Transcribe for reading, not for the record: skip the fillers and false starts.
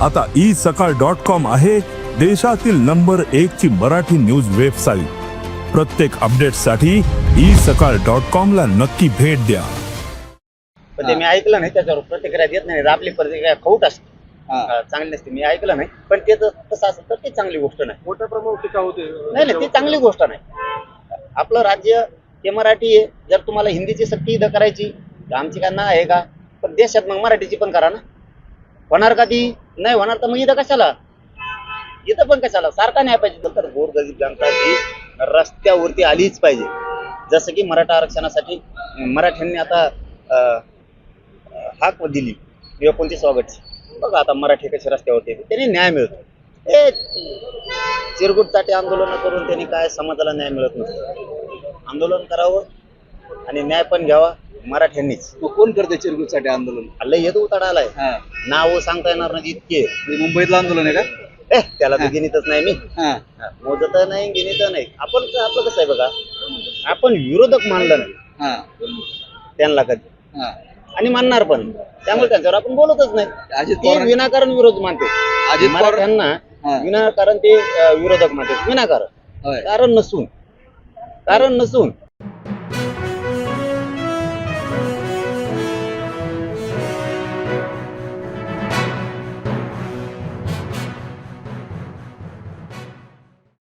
आता isakal.com आहे देशातील नंबर 1 ची मराठी न्यूज वेबसाईट। प्रत्येक अपडेटसाठी isakal.com ला नक्की भेट द्या। पण ते मी ऐकलं नाही, त्याच्यावर प्रतिक्रिया देत नाही। आपली प्रतिक्रिया खोट असते, चांगली नसते। मी ऐकलं नाही, पण ते तसं असेल तर ती चांगली गोष्ट नाही। मोठ्या प्रमाणात टीका होते। नाही, ती चांगली गोष्ट नाही। आपलं राज्य हे मराठी आहे। जर तुम्हाला हिंदीची सक्ती इथं करायची तर आमची काय ना आहे का? पण देशात मग मराठीची पण करा ना। होणार का ती? नाही होणार तर मग इथं कशाला? इथं पण कशाला? सारखा नाही पाहिजे तर गोरगरीब जनता ही रस्त्यावरती आलीच पाहिजे। जसं की मराठा आरक्षणासाठी मराठ्यांनी आता हाक दिली 29 ऑगस्टची। बघा आता मराठी कसे रस्त्यावरती येते, त्यांनी न्याय मिळतो। हे चिरगुटचाटे आंदोलन करून त्यांनी काय समाजाला न्याय मिळत नसतो। आंदोलन करावं आणि न्याय पण घ्यावा मराठ्यांनीच। कोण करते चिरगुटसाठी आंदोलन? लय येतो उताडा आलाय, नाव सांगता येणार नाही इतके। मुंबईतलं आंदोलन आहे का? त्याला तर गिनीतच नाही मी, मोजत नाही गिनीत नाही। आपण आपलं कसं आहे बघा, आपण विरोधक मानलं नाही त्यांना कधी, आणि मानणार पण। त्यामुळे त्यांच्यावर आपण बोलतच नाही। ते विनाकारण विरोध मानते मराठ्यांना, विनाकारण ते विरोधक मानते, विनाकारण, कारण नसून